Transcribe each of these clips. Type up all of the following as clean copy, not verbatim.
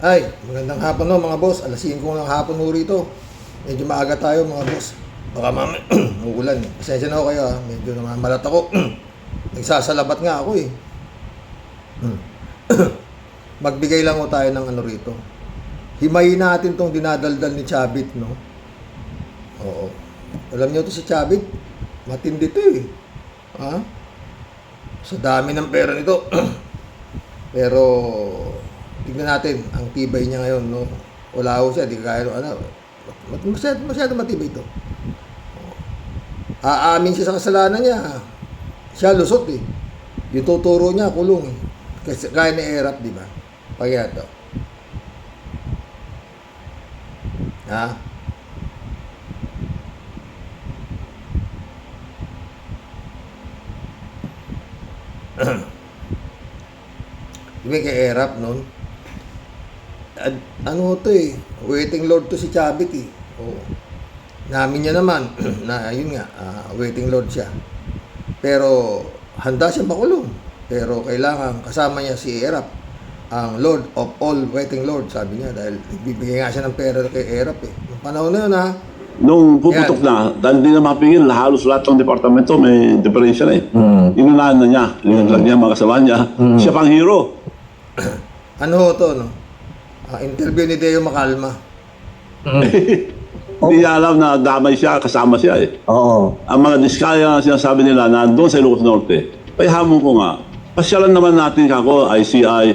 Ay, magandang hapon no mga boss. Alas 5 ng hapon mo rito. Medyo maaga tayo mga boss. Baka mamaya uulan eh. Pasensya na ako kayo ha. Medyo namamalat ako. Nagsasalabat nga ako eh. Magbigay lang ko tayo ng ano rito. Himayin natin tong dinadaldal ni Chavit, no? Oo. Alam niyo to si Chavit? Matindi to eh. Ha? Sa dami ng pera nito. Pero tingnan natin ang tibay niya ngayon, no? Wala ho siya, di kaya ano. Masyado matibay ito. Aamin siya sa kasalanan niya. Siya lusot eh. Yung tuturo niya, kulong eh. Kasi kaya ni Erap, di ba? Pagyan to. Ha? Diba kay Erap noon? Ano to eh? Waiting Lord to si Chavit eh. Oo. Namin niya naman na ayun nga, waiting Lord siya. Pero handa siyang makulong. Pero kailangan kasama niya si Erap, ang Lord of all waiting Lord, sabi niya, dahil bibigay nga siya ng pera kay Erap eh. Yung panahon na yun ha. Nung puputok na, dahil hindi na mapigil, halos lahat ng departamento may diferensya na eh. Inunahan na niya, linaglag niya, mga kasama niya. Siya pang hero. Ano ho to, no? Interview ni Deo Macalma. Hindi niya alam na damay siya, kasama siya eh. Oo. Ang mga diskaya na sinasabi nila na doon sa Ilocos Norte, ay hamon ko nga, pasyalan naman natin kako, ICI,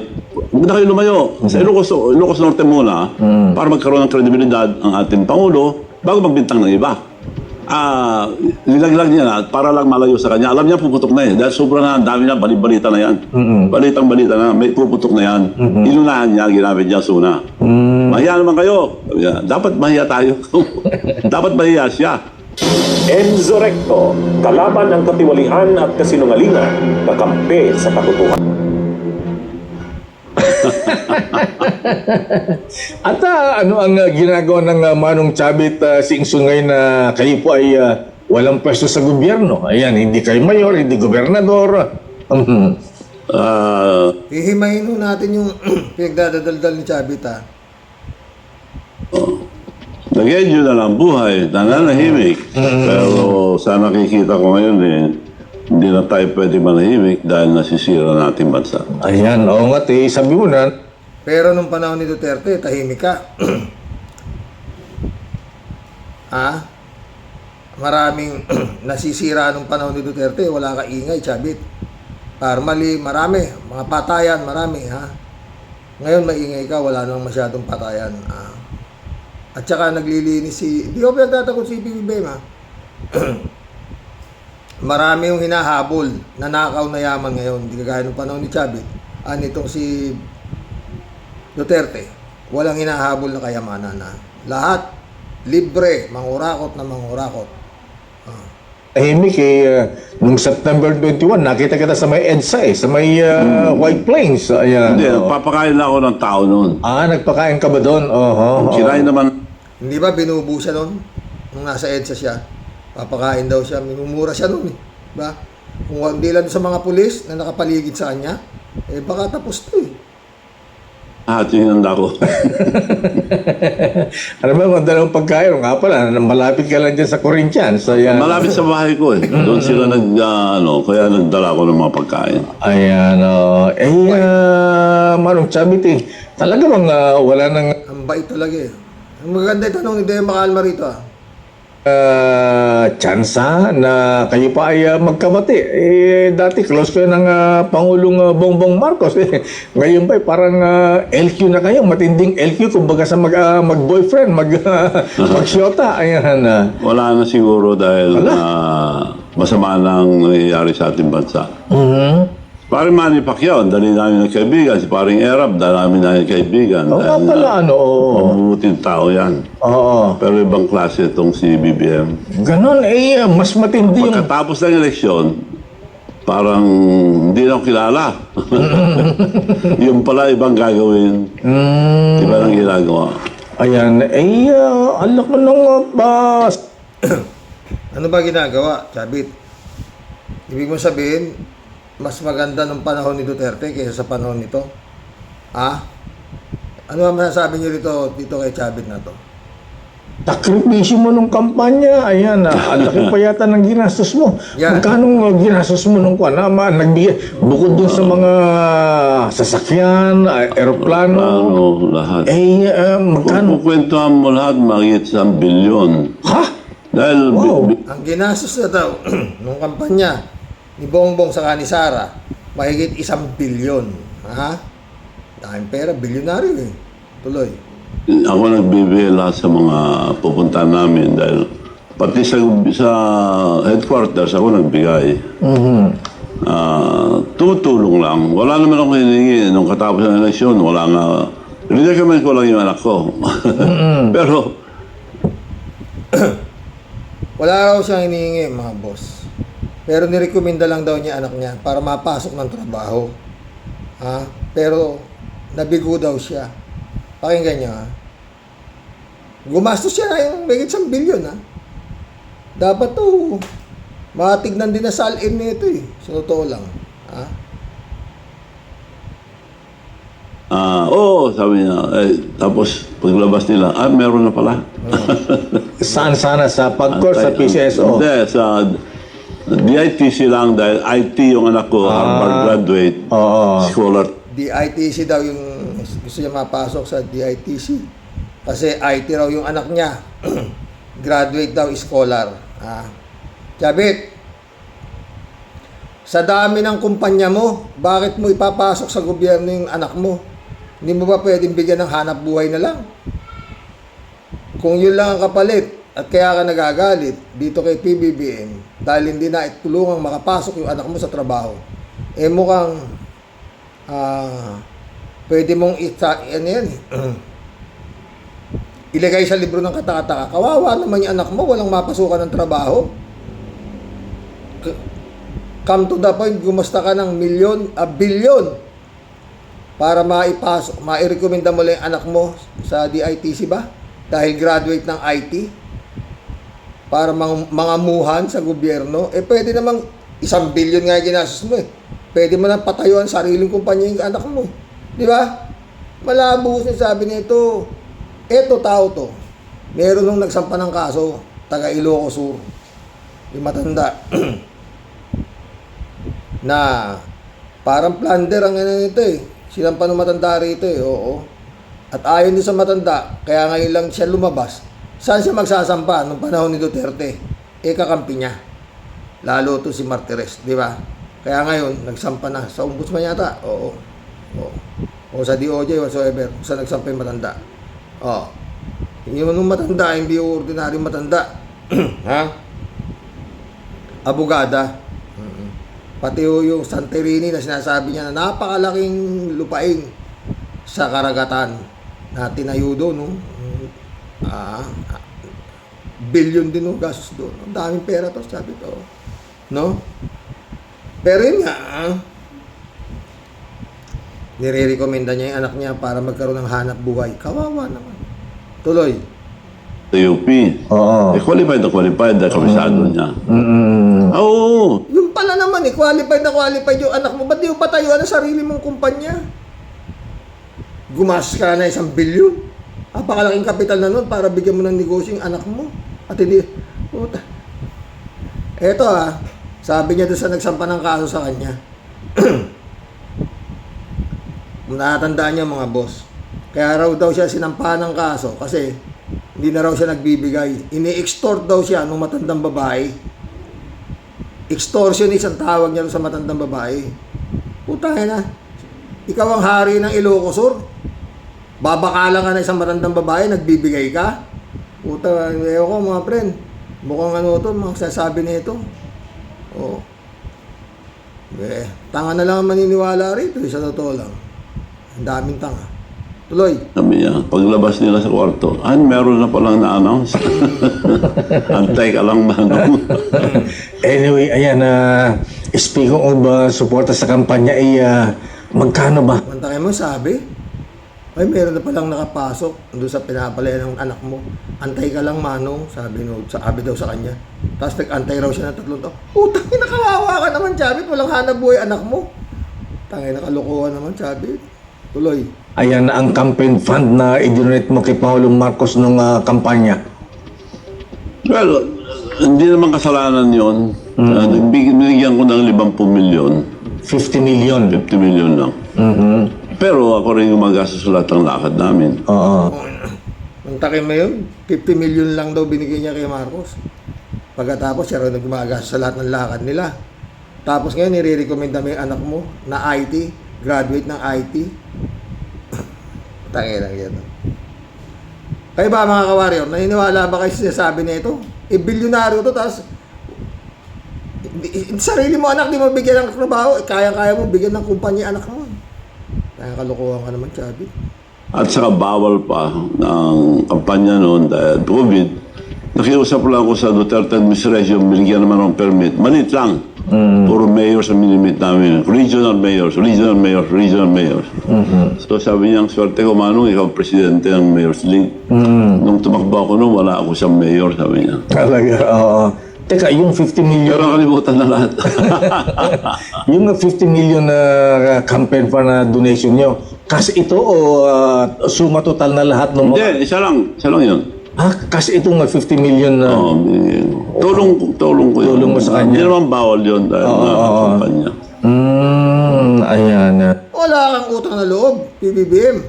huwag na kayo lumayo. Sa Ilocos Norte muna, para magkaroon ng kredibilidad ang ating Pangulo, bago magbintang ng iba. Nilaglag niya na para lang malayo sa kanya. Alam niya puputok na eh. Dahil sobrang na, dami na, balita na yan. Balitang-balita na, may puputok na yan. Inunahan niya, ginamit niya suna. Mahiya naman kayo. Dapat mahiya tayo. Dapat mahiya siya. Enzo Recto, kalaban ang katiwalian at kasinungalingan, kakampi sa katotohanan. At ano ang ginagawa ng Manong Chavit Singson ngayon na kayo po ay walang pwesto sa gobyerno? Ayan, hindi kayo mayor, hindi gobernador. Hihimayin ho natin yung pinagdadaldal ni Chavit ha. Nag-enjoy na lang buhay, nananahimik. Pero sa nakikita ko ngayon eh, hindi na tayo pwede manahimik dahil nasisira natin bansa. Ayan, oo nga, sabi mo na. Pero nung panahon ni Duterte, tahimik ka. Maraming nasisira nung panahon ni Duterte, wala ka ingay, Chavit. Mali, marami, mga patayan, marami ha. Ngayon maingay ka, wala nang masyadong patayan. At saka naglilinis hindi ko pinagtatakot si PBBM ha. Marami yung hinahabol, nanakaw na yaman ngayon, hindi kagaya nung panahon ni Chavit. Nitong si Duterte, walang hinahabol na kayamanan na. Lahat, libre, mangurakot na mangurakot. Tahimik nung September 21, nakita kita sa may EDSA sa may White Plains. Ayan. Hindi, nagpapakain na ako ng tao noon. Nagpakain ka ba doon? Kinain naman. Hindi ba binubu siya noon? Nung nasa EDSA siya, papakain daw siya, minumura siya noon Diba? Kung hindi lang sa mga pulis na nakapaligid sa kanya, baka tapos to Hinanda ko. Ano ba, kung dalawang pagkain, nga pala, malapit ka lang dyan sa Corinthians. Ayan. Malapit sa bahay ko eh. Doon sila kaya nagdala ko ng mga pagkain. Ayan, Manong Chavit talaga bang wala nang Ang bait talaga Ang maganda yung tanong ni Deo Macalma rito tsansa na kayo pa ay magkamati. Dati close kayo ng Pangulong Bongbong Marcos. Ngayon pa parang LQ na kayo, matinding LQ kumbaga sa mag-boyfriend, mag-syota. Ayan. Wala na siguro dahil masama nang nangyayari sa ating bansa. Paring Manny Pacquiao, dali namin ng kaibigan. Si paring Erap, dali namin ng kaibigan. Oo nga pala, mabubuting tao yan. Oo. Pero ibang klase itong si BBM. Ganon, mas matindi yung... Pagkatapos ng eleksyon, parang hindi na ako kilala. Yung pala ibang gagawin. Iba nang ginagawa. Ayan, alam ko nung Ano ba ginagawa, Chavit? Ibig mo sabihin, mas maganda nung panahon ni Duterte kaysa sa panahon nito? Ano ang masasabi niyo dito kay Chavit na to? Takripisyo mo nung kampanya, ayan, ang laki pa yata ng ginastos mo. Yan. Magkano ginastos mo nung nagbigay, bukod dun sa mga sasakyan, aeroplano, Ano, lahat. magkano? Kung kwentuhan mo lahat, makikit sa bilyon. Ha? Dahil, Wow. Ang ginastos na daw nung kampanya ni Bongbong sa ni Sara, mahigit 1 bilyon. Ha? Daming pera, bilyonaryo eh. Tuloy. ako nagbibigay lahat sa mga pupunta namin dahil pati sa headquarters ako nagbigay. Tutulong lang. Wala naman ako hiningi nung katapos ng eleksyon. Wala nga. Rinrecommend ko lang yung anak ko. Pero, Wala raw siyang hinihingi, mga boss. Pero nirekomenda lang daw niya anak niya para mapasok ng trabaho. Ha? Pero nabigo daw siya. Pakinggan niyo, ha? Gumastos siya na yung may 1 bilyon, ha? Dapat to matignan din na salin nito eh. Sa totoo lang. Ha? oo, sabi niya. Tapos, paglabas nila, meron na pala. Saan sana? Sa PAGCOR, sa PCSO? Hindi, sa DITC lang dahil IT yung anak ko, Harvard graduate, scholar. DITC daw yung gusto niya mapasok sa DITC. Kasi IT raw yung anak niya. Graduate daw, scholar. Chavit, sa dami ng kumpanya mo, bakit mo ipapasok sa gobyerno yung anak mo? Hindi mo ba pwedeng bigyan ng hanap buhay na lang? Kung yun lang ang kapalit at kaya ka nagagalit dito kay PBBM dahil hindi na itulungang makapasok yung anak mo sa trabaho, eh mukhang pwede mong ilagay sa libro ng katakataka. Kawawa naman yung anak mo, walang mapasukan ng trabaho. Come to the point, gumasta ka ng bilyon para mairekomenda mo lang yung anak mo sa DITC ba? Dahil graduate ng IT para mangamuhan sa gobyerno. Eh pwede namang 1 bilyon nga ginastos mo eh. Pwede mo nang patayuan sariling kumpanya yung anak mo. Di ba? Malabo siya sabi nito. Eto tao to. Meron nung nagsampa ng kaso, taga Ilocos Sur. Yung matanda. Na parang plunder ang ano nito eh. Sinampa ng matanda rito eh, oo. At ayon din sa matanda, kaya ngayon lang siya lumabas. Saan siya magsasampa nung panahon ni Duterte? Eh kakampi niya. Lalo to si Martires, di ba? Kaya ngayon, nagsampa na sa ombudsman yata. Oo. O sa DOJ whatsoever, sa nagsampa yung matanda. Oo. Yung matanda, hindi yung ordinaryong matanda. Ha? Abogada. Pati yung Santorini na sinasabi niya na napakalaking lupain sa karagatan na tinayo doon, no? Bilyon din no, gastos doon. Ang daming pera to, sabi to. No? Pero yun nga, nire-recommenda niya yung anak niya para magkaroon ng hanap buhay. Kawawa naman. Tuloy. Sa UP. Oo. Qualified na kabisado niya. Oo. Yung pala naman qualified yung anak mo. Ba't di mo patayuan ang sarili mong kumpanya? Gumastos ka na 1 bilyon. Apakalaking kapital na nun para bigyan mo ng negosyo yung anak mo. At hindi, puta. Eto sabi niya doon sa nagsampa ng kaso sa kanya. Natatandaan niya mga boss. Kaya raw daw siya sinampahan ng kaso kasi hindi na raw siya nagbibigay. Ini-extort daw siya nung matandang babae. Extortionist ang tawag niya sa matandang babae. Putangin na. Ikaw ang hari ng Ilocos Sur. Babakalan ka na isang matandang babae, nagbibigay ka. Puta, ewan ko mga friend. Mukhang ano to, mga sasabi nito. Oo. Tanga na lang ang maniniwala rito, sa totoo lang. Ang daming tanga. Tuloy. Sabi niya, paglabas nila sa kwarto, meron na palang na-announce. Antay ka lang manong. Anyway, ayan, speaking of suporta sa kampanya, magkano ba? Mantakay mo, sabi, ay meron na palang nakapasok doon sa pinapalayan ng anak mo. Antay ka lang manong, sabi daw sa kanya. Tapos nag-antay raw siya ng 3 taon. Putang ina, kawawa ka naman, sabi, walang hanap buhay anak mo. Tangay na kalukuhan naman, sabi. Tuloy. Ayan ang campaign fund na idonate mo kay Pangulong Marcos nung kampanya. Well, hindi naman kasalanan yun. Binigyan ko ng 50 milyon. 50 million. 50 million lang. Pero ako rin gumagastos sa lahat ng lakad namin. Oo. Mantakin mo yun, 50 million lang daw binigay niya kay Marcos. Pagkatapos siya rin nagmagas sa lahat ng lakad nila. Tapos ngayon, nire-recommenda mo yung anak mo na IT, graduate ng IT. Tangin lang yan. Kayo ba mga ka-warrior, naniniwala ba kayo sa sinasabi na ito? Bilyonaryo to, tapos sarili mo anak, di mo bigyan ng trabaho, kaya-kaya mo bigyan ng kumpanya anak mo. Kaya kalukuhan ka naman, Chabi. At saka bawal pa ng kampanya noon dahil COVID. Nakiusap lang ako sa Duterte administration, binigyan naman ng permit. Malit lang. Puro mayors ang minimit namin. Regional mayors. So sabi niya, ang swerte ko, Manong, ikaw presidente ng Mayor's League. Nung tumakbo ako noon, wala ako siyang mayor, sabi niya. Talaga, oo. Teka, yung 50 million... Pero kalimutan na lahat. Yung 50 million na campaign fund na donation nyo, kasi ito o suma total na lahat ng mga... Hindi, isa lang yun. Kasi itong 50 million na... Oo, binigyan ko. Tulong ko yun. Tulong mo sa kanya. Hindi naman bawal yun dahil kampanya. Ayan. Wala kang utang na loob, PBBM.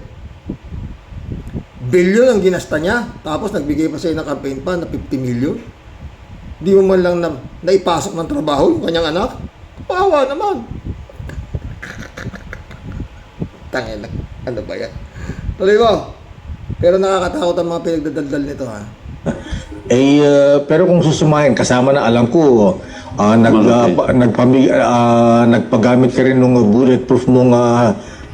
Bilyon ang ginasta niya, tapos nagbigay pa sa'yo ng campaign pa na 50 million. Di mo man lang naipasok ng trabaho yung kanyang anak. Kawawa naman. Tangin lang. Ano ba yan? Tuloy mo. Pero nakakatakot ang mga pinagdadaldal nito, ha? Pero kung susumahin, kasama na alam ko, nagpagamit ka rin ng bulletproof mong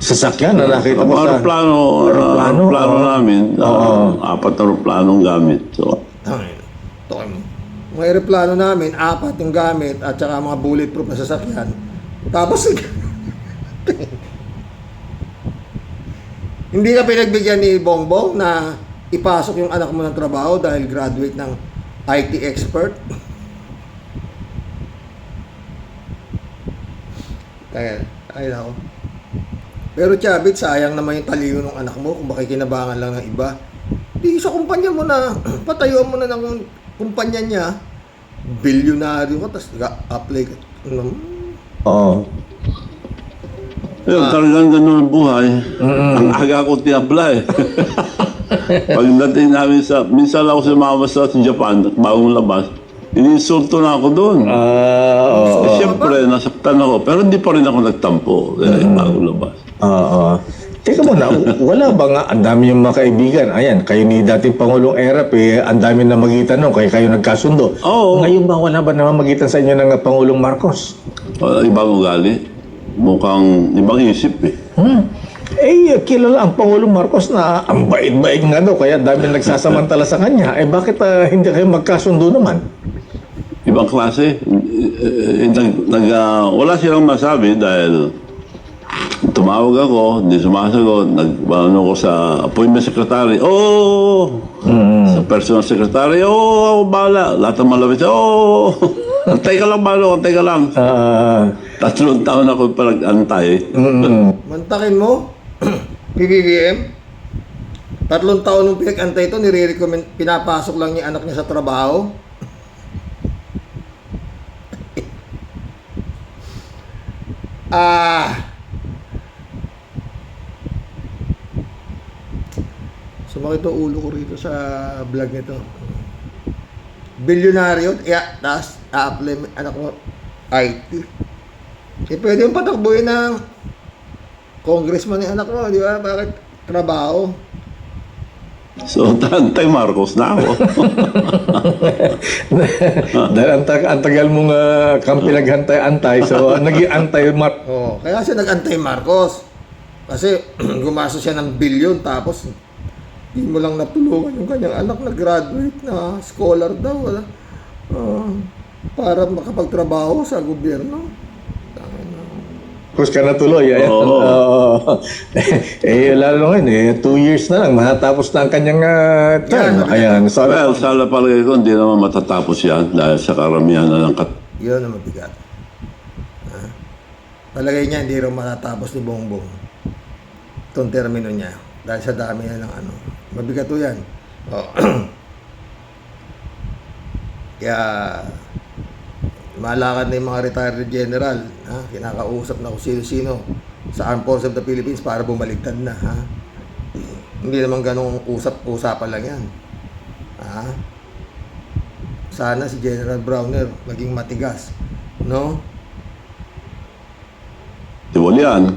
sasakyan na nakita ko sa... Aeroplano namin. 4 na aeroplanong gamit. So, Tangin. Tokay mo. Mga aeroplano namin, 4 yung gamit at saka mga bulletproof na sasakyan. Tapos, hindi ka pinagbigyan ni Bongbong na ipasok yung anak mo ng trabaho dahil graduate ng IT expert. Ay ako. Pero Chabit, sayang naman yung talino ng anak mo kung makikinabangan lang ng iba. Di sa kumpanya mo na, patayuan mo na ng kumpanya niya, bilyonaryo ka, tapos nag-apply ka. Oo. yun, talagang ganun ang buhay. Ang aga ko ti-apply. Pagdating namin minsan ako sumama sa Japan, bagong labas, iniinsulto na ako doon. Siyempre, nasaktan ako. Pero hindi pa rin ako nagtampo. Kaya bagong labas. Teka muna, wala ba nga ang dami yung mga kaibigan? Ayan, kayo ni dating Pangulong Erap, ang dami na magitan nung, kaya kayo nagkasundo. Oo. Ngayon ba wala ba naman magitan sa inyo ng Pangulong Marcos? Ibang ugali. Mukhang ibang isip eh. Kilala ang Pangulong Marcos na ang bait-bait nga daw, kaya dami nagsasamantala sa kanya. Bakit hindi kayo magkasundo naman? Ibang klase. Wala silang masabi dahil tumawag ako, hindi sumasagot, nagpano ko sa appointment secretary, sa personal secretary, ako bahala, lahat ng malapit, antay ka lang, Mano, antay ka lang. 3 taon ako palag-antay. Mantakin mo, PBBM, 3 taon nung pinag-antay ito, nire-recommend, pinapasok lang yung anak niya sa trabaho. Sumakit ang ulo ko rito sa vlog nito. Bilyonaryo, tapos a-apply anak mo IT. Pwede yung patakbuhin ng congressman ni anak mo, di ba? Bakit trabaho? So, antay Marcos na ako. Dahil ang tagal mong pinag-antay-antay, so naging antay-Marcos. Kaya siya nag-antay Marcos. Kasi gumastos siya ng bilyon, tapos hindi mo lang natulungan yung kanyang anak na graduate na scholar daw. Para makapagtrabaho sa gobyerno. Kus ka na tuloy. Lalo ngayon, 2 years na lang, matatapos na ang kanyang term. Ayan. So, Well, sa palagay ko, hindi naman matatapos yan dahil sa karamihan na ng Yun ang mabigat. Palagay niya, hindi rin matatapos ni Bongbong. itong termino niya. Dahil sa dami na ng ano. Mabigat to yan. Oh. Kaya, malakad na yung mga retired general. Ha? Kinakausap na kung sino-sino sa Armed Forces of the Philippines para bumaligtad na. Ha? Hindi naman ganong usapan lang yan. Ha? Sana si General Browner maging matigas. No? Tiwalian.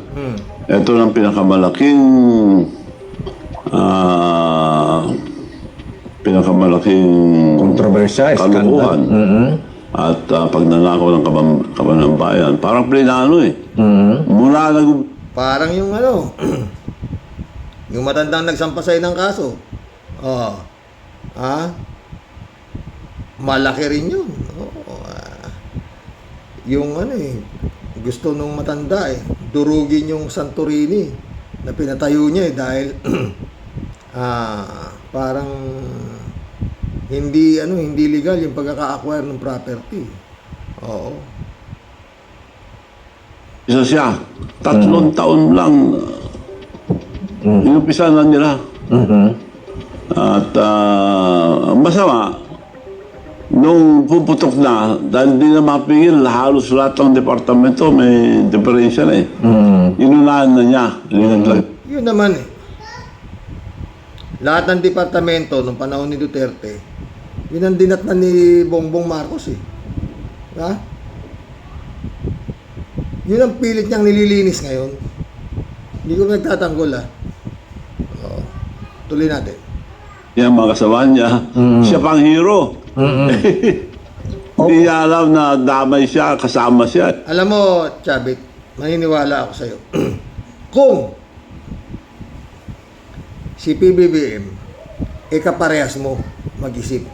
Ito ang pinakamalaking Kontrobersya, kalukuhan. At pagnanakaw ng kaban ng bayan. Parang plinano eh. Mula Parang yung ano, yung matandang nagsampasay ng kaso. Oh. Ha? Malaki rin yun. Oh, yung ano eh, gusto nung matanda eh, durugin yung Santorini na pinatayo niya eh dahil parang hindi legal yung pagkaka-acquire ng property. Oo. isa siya, 3 taon lang inumpisa na nila. At ang masama, nung puputok na, dahil di na mapigil, halos lahat ng departamento may differential eh. Inunahan na niya. Yun naman eh. Lahat ng departamento nung panahon ni Duterte, yun ang dinatnan ni Bongbong Marcos eh. Ha? Yun ang pilit niyang nililinis ngayon. Hindi ko nagtatanggol Oo. Tuloy natin. Yan mga kasama niya, siya pang hero. Hindi niya alam na damay siya, kasama siya. Alam mo, Chavit, maniniwala ako sa'yo. Kung si PBBM, kaparehas mo mag-isip.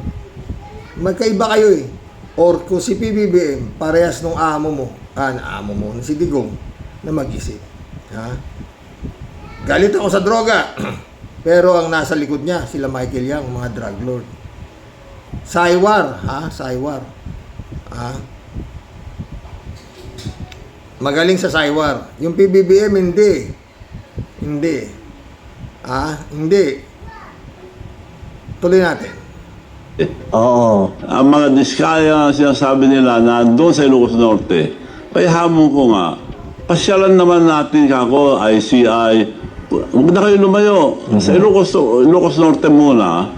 Magkaiba kayo eh. Or kung si PBBM, parehas nung amo mo, si Digong, na mag-isip. Ha? Galit ako sa droga. Pero ang nasa likod niya, sila Michael Yang, mga drug lord. Saywar, ha? Saywar. Ha? Magaling sa Saywar. Yung PBBM, hindi. Hindi. Hindi. Tuloy natin. Oo. Ang mga diskaya sinasabi nila na doon sa Ilocos Norte, kaya hamon ko nga, pasyalan naman natin kako, ICI, huwag na kayo lumayo. Sa Ilocos Norte muna,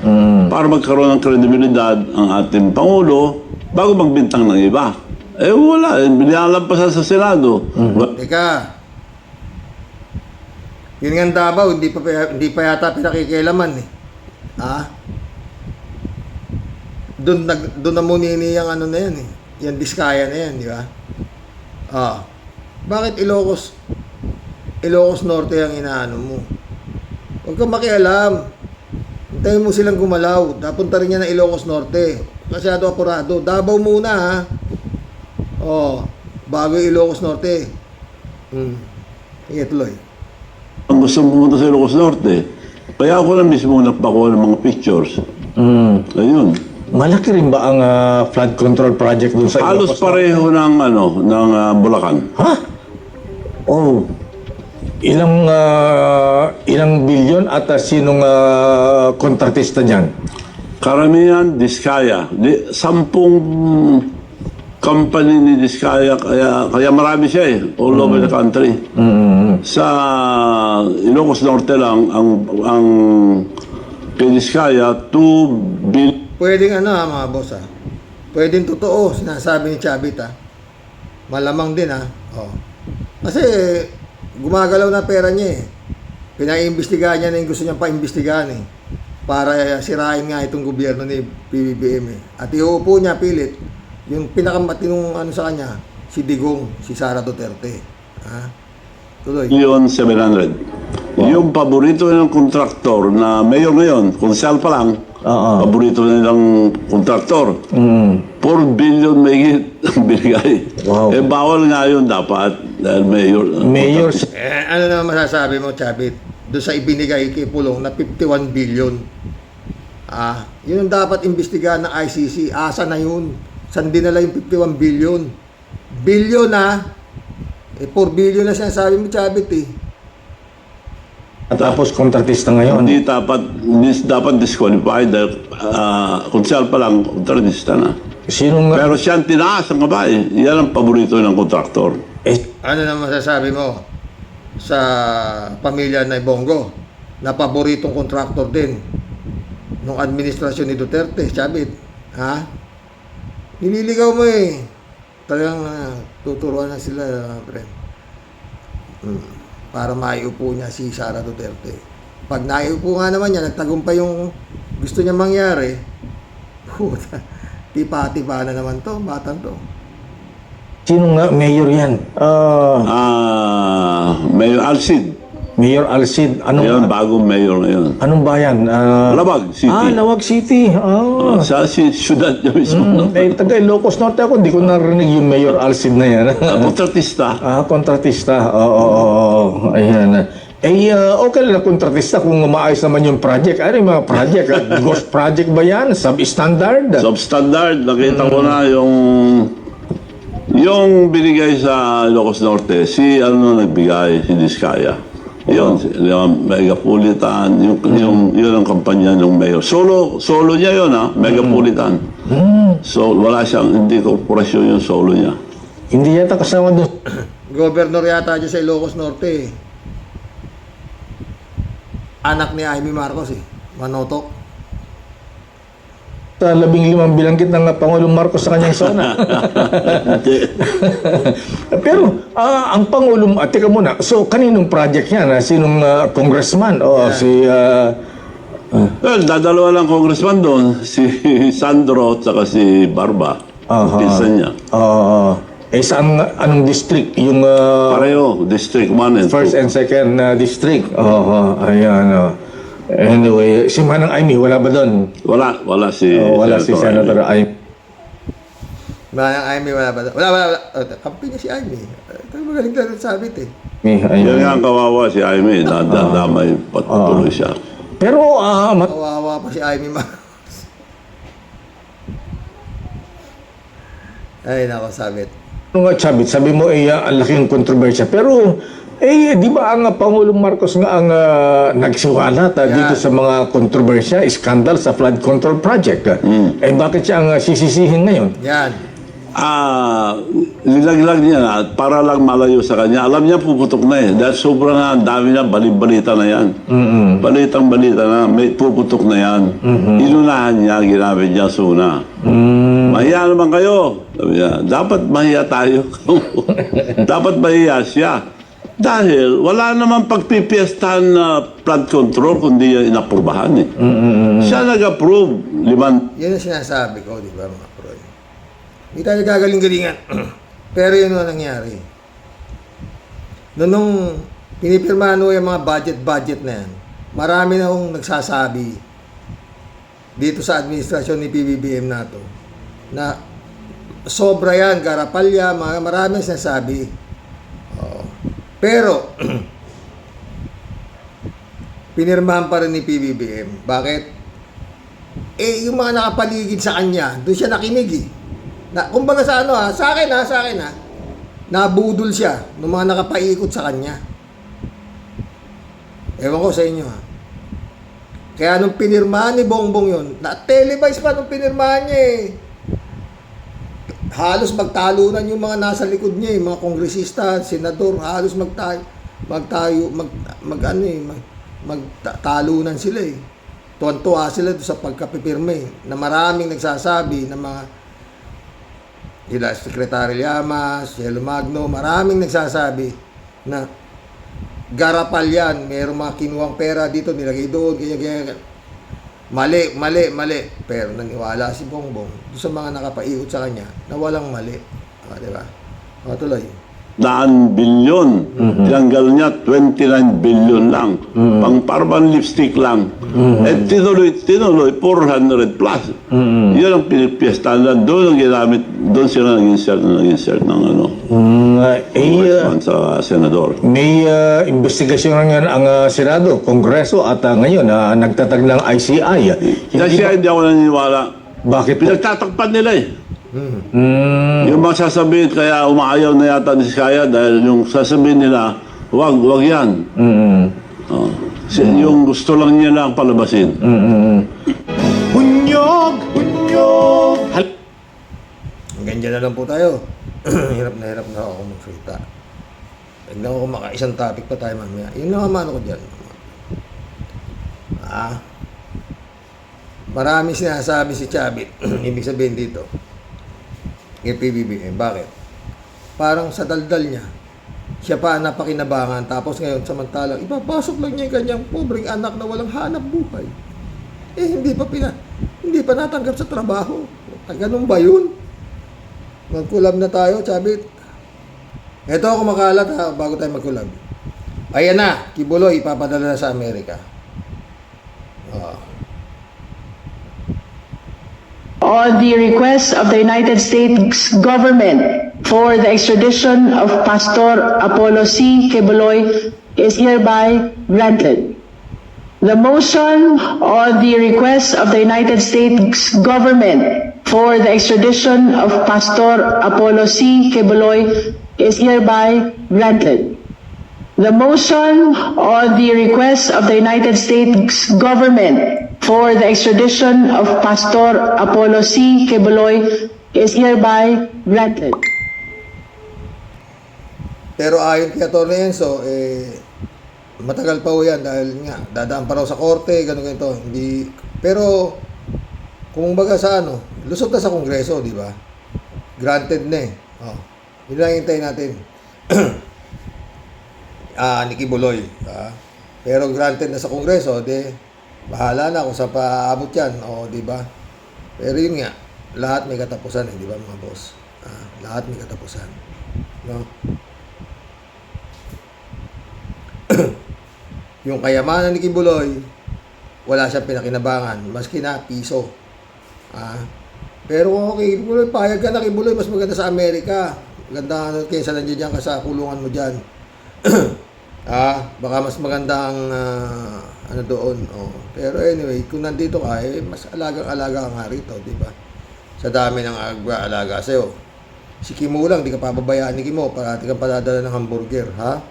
para magkaroon ng kredibilidad ang ating Pangulo bago magbintang ng iba. Eh wala, binalampasan sa Senado. Teka. Yun nga ang Davao, hindi pa yata pinakikialaman eh. Ha? Doon na munini yung ano na yan eh. Yung diskaya na yan, di ba? Bakit Ilocos Norte ang inaano mo? Huwag kang makialam. Hintayin mo silang gumalaw. Dapunta rin yan ng Ilocos Norte. Masyado apurado. Davao muna ha. Bago yung Ilocos Norte. Sige, tuloy. Ang gusto pumunta sa Ilocos Norte, kaya ako na mismo nagpakuha ng mga pictures. Ayun. Malaki rin ba ang flood control project dun sa Halos Ilocos Norte? pareho ng Bulacan. Ha? Oh. Ilang bilyon at sinong kontratista niyan? Karamihan, Diskaya. 10 company ni Diskaya, kaya marami siya eh, all over the country. Sa Ilocos Norte lang, ang kay Diskaya, 2 billion. Pwedeng mga boss Pwedeng totoo, sinasabi ni Chavit Malamang din Kasi gumagalaw na pera niya eh. Pinaimbestigahan niya na yung gusto niyang paimbestigahan eh. Para sirain nga itong gobyerno ni PBBM eh. At iuupo niya pilit yung pinakamatinong sa kanya, si Digong, si Sara Duterte. Tuloy. 1,700,000. Yung paborito ng kontraktor na mayor ngayon, kung sal pa lang, paborito nilang kontraktor. 4 billion may binigay. Wow. Bawal nga yun dapat dahil mayor. Ano naman masasabi mo, Chavit? Doon sa ibinigay kay Pulong na 51 billion. Yun ang dapat imbestigahan ng ICC. Asa na yun? Saan dinala yung 51 billion? Billion 4 billion na sinasabi mo, Chavit eh. Tapos kontratista ngayon. Hindi dapat disqualified dahil konsyal pa lang, kontratista na. Sinong Pero siya ang tinaas ang babae. Yan ang paborito ng kontraktor. Ano na masasabi mo sa pamilya na Bongo na paboritong kontraktor din nung administrasyon ni Duterte, Chavit? Ha? Nililigaw mo eh. Talagang tuturuan na sila, friend. Para maiupo niya si Sara Duterte. Pag naiupo nga naman niya, nagtagumpay yung gusto niya mangyari, puta, tipa-tipa na naman to, batang to. Sinong mayor yan? Mayor Alcid. Mayor Alcid. Ngayon, bagong mayor ngayon. Anong bayan? Lawag City. Lawag City. Sa syudad niya mismo. Taga Ilocos Norte ako, hindi ko narinig yung Mayor Alcid na yan. Kontratista. Kontratista. Oo. Ayan. Okay lang na kontratista kung maayos naman yung project. Ano yung mga project? Ghost project ba yan? Substandard? Substandard. Nakita ko na yung binigay sa Ilocos Norte, si nagbigay, si Diskaya. Yung Megapolitan, yun ang kampanya ng mayor. Solo niya yun, Megapolitan. So, wala siyang, hindi korporasyon yung solo niya. Hindi yata kasama doon. Governor yata dyan sa Ilocos Norte. Anak ni Amy Marcos Manotok. Sa 15 bilanggit ng Pangulong Marcos sa kanyang zona. Pero, ang Pangulong, teka muna, so kaninong project yan? Sinong congressman? Si... Well, dadalawa lang congressman doon, si Sandro at saka si Barba. Pinsan niya. Saan, anong district? Yung Pareho, District 1 and 2. first and second district. Ayan. Anyway, si Manang Amy, wala ba doon? Wala si Wala si Senator Amy. Manang Amy, wala ba? Wala. Kampi niya si Amy. Ito magaling na rin sabit Yan nga ang kawawa si Jaime, nadamay patuloy siya. Pero, Kawawa pa si Amy Marcos. Ay, nako, sabit. Chabit, sabi mo, ang laking kontrobersya. Pero, di ba ang Pangulong Marcos nga ang nagsiwalat dito sa mga kontrobersya, skandal sa flood control project? Bakit siya ang sisisihin ngayon? Yan. Nilaglag niya na para lang malayo sa kanya. Alam niya puputok na dahil sobrang ang dami na balita na yan. Balitang-balita na, may puputok na yan. Inunahan niya, ginamit niya suna. Mahiya naman kayo. Sabi niya, dapat mahiya tayo. Dapat mahiya siya. Dahil wala naman pagpipiestahan na flood control kundi yan inaprubahan Siya nag-approve. Yan ang sinasabi ko, di ba, mga Proy? Hindi tayo gagaling-galingan. Pero yun ang nangyari. Nung pinipirmahan ko yung mga budget na yan, marami na akong nagsasabi dito sa administrasyon ni PBBM na to, na sobra yan, garapalya, marami sinasabi. Pero, pinirmahan pa rin ni PBBM. Bakit? Yung mga nakapaligid sa kanya, doon siya nakinig kumbaga sa akin nabudol siya ng mga nakapaikot sa kanya. Ewan ko sa inyo Kaya nung pinirmahan ni Bongbong yun, na-televise pa nung pinirmahan niya halos magtalunan yung mga nasa likod niya mga kongresista, senador, halos magtalunan sila Tuwan-tuwa sila sa pagkapipirme na maraming nagsasabi na mga sila Secretary Llamas, Cielo Magno, maraming nagsasabi na garapal yan, mayroong mga kinuwang pera dito, nilagay doon, ganyan. Mali. Pero naniwala si Bongbong doon sa mga nakapaiikot sa kanya na walang mali. Diba? Tuloy. Daan bilyon. Tinanggal niya 29 billion lang. Pang parang lipstick lang. At tinuloy 400 plus. Yun ang pinipiesta na doon ang ginamit, doon sila nag-insert ng sa senador. May investigasyon ngayon ang Senado, Kongreso at ngayon nagtatag ng ICI. Kasi hindi ako naniniwala. Bakit po? Pinagtatakpan nila Yung mga sasabihin, kaya umaayaw na yata ni Skaya dahil yung sasabihin nila, wag yan. Yung gusto lang niya lang palabasin. Ganyan na lang po tayo. Hirap na ako magsalita. Tignan ko kung isang topic pa tayo mamaya. Yun lang ang ano ko dyan. Marami sinasabi si Chavit. Ibig sabihin dito. Yung PBBM. Bakit? Parang sa daldal niya, siya pa ang napakinabangan. Tapos ngayon, samantalang, ipapasok lang niya yung kanyang pobreng anak na walang hanap buhay. Hindi pa natanggap sa trabaho. Ganun ba yun? Magkulab na tayo, Chavit. Ito ako makalat ha, bago tayo magkulab. Ayan na, Kibuloy, ipapadala na sa Amerika. On the request of the United States government for the extradition of Pastor Apollo C. Kibuloy is hereby granted. The motion on the request of the United States government for the extradition of Pastor Apollo C. Kibuloy is hereby granted. The motion on the request of the United States government for the extradition of Pastor Apollo C. Kibuloy is hereby granted. Pero ayon kay Atty. Enzo, matagal pa ho yan dahil nga, dadaan pa raw sa korte, ganito. Hindi, pero, kung baga sa lusot na sa Kongreso, di ba? Granted na eh. Yun lang hintayin natin. Ni Kibuloy. Pero granted na sa Kongreso, bahala na kung saan paabot yan. Di ba? Pero yun nga, lahat may katapusan di ba mga boss? Lahat may katapusan. No? Yung kayamanan ni Kibuloy, wala siyang pinakinabangan, maski na piso. Pero okay, Kibuloy, payag ka na Kibuloy, mas maganda sa Amerika. Ganda kaysa nandiyan ka sa kulungan mo dyan. Baka mas maganda ang doon. Pero anyway, kung nandito ka, mas alagang-alaga ka nga rito, di ba? Sa dami ng alaga sa'yo. Si Kimo lang, di ka pababayaan ni Kimo, parati kang padadala ng hamburger, ha?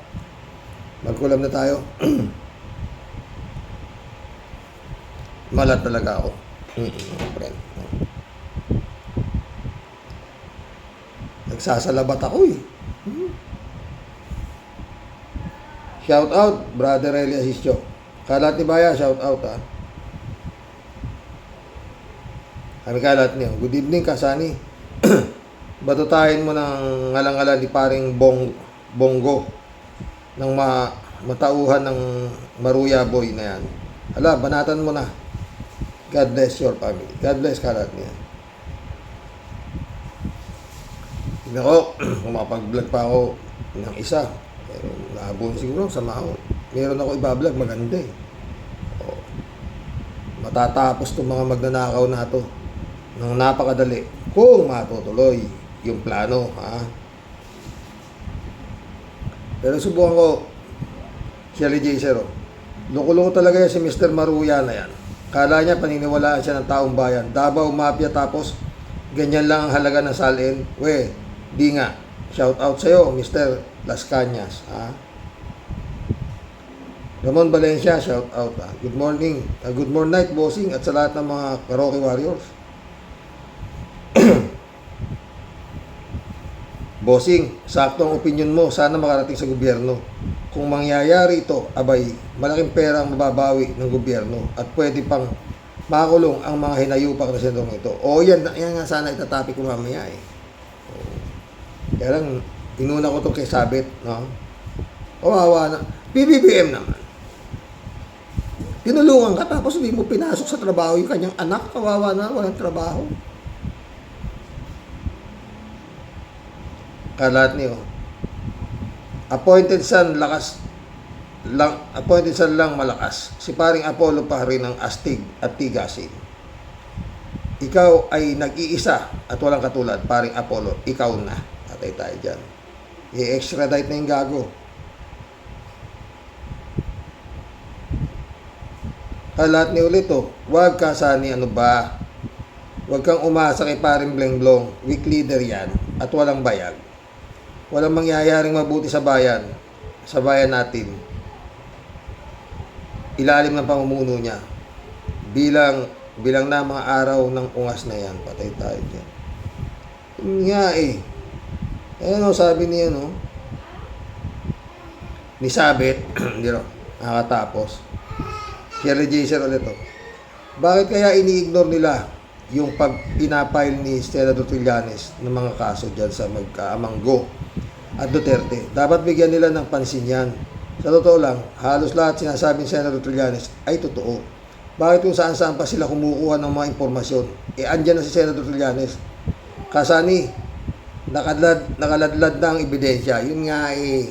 Magkulam na tayo. Malat talaga ako. Friend. Nagsasalabat ako Shout out, Brother Eli Asisio. Kalat ni Baya, shout out Kami kalat niyo. Good evening, Kasani. Batutahin mo ng ngalang-ngalan ni paring Bongo ng matauhan ng Maruya Boy na yan. Banatan mo na. God bless your family. God bless kalat niya. Tignan ko, kung makapag-vlog pa ako ng isa. Pero nahabon siguro sa mahon. Meron ako ibablog, maganda Matatapos itong mga magnanakaw na ito ng napakadali kung matutuloy yung plano, Pero subukan ko Shelly J. Zero. Loko-loko talaga yan si Mr. Maruya na yan. Kala niya paniniwalaan siya ng taong bayan. Davao Mafia tapos ganyan lang ang halaga ng salin. Di nga. Shout out sa'yo, Mr. Las Cañas. Ramon Valencia, shout out. Good morning. Good morning night, bossing. At sa lahat ng mga karaoke warriors. Bossing, sakto ang opinion mo. Sana makarating sa gobyerno. Kung mangyayari ito, abay, malaking pera ang mababawi ng gobyerno at pwede pang makulong ang mga hinayupak na senador ito. Yan nga sana itatopic ko mamaya Kaya lang, inuna ko itong kay Sabit, no? Kawawa na. PBBM naman. Tinulungan ka tapos hindi mo pinasok sa trabaho yung kanyang anak. Kawawa na, walang trabaho. Kalat niyo. Appointed son lang malakas. Si paring Apollo pa rin ang astig at tigasin. Ikaw ay nag-iisa at walang katulad, paring Apollo. Ikaw na. Patay tayo dyan. I-extradite na yung gago. Kalat ni Ulito, wag ka sani Huwag kang umasa kay paring Blenglong. Weak leader yan at walang bayag. Walang mangyayaring mabuti sa bayan natin. ilalim ng pamumuno niya. Bilang na mga araw ng ungas na yan, patay tayo dyan. Yun nga eh. Ayan o, sabi niya no, ni Sabit, hindi ro, nakatapos. Shirley Jaser ulit o. Bakit kaya ini-ignore nila yung pag-pinapile ni Senador Trillanes ng mga kaso dyan sa magkaamang Go at Duterte? Dapat bigyan nila ng pansin yan. Sa totoo lang, halos lahat sinasabing Senador Trillanes ay totoo. Bakit kung saan-saan pa sila kumukuha ng mga impormasyon? Andyan na si Senador Trillanes. Kasani, nakaladlad na ang ebidensya. Yun nga eh.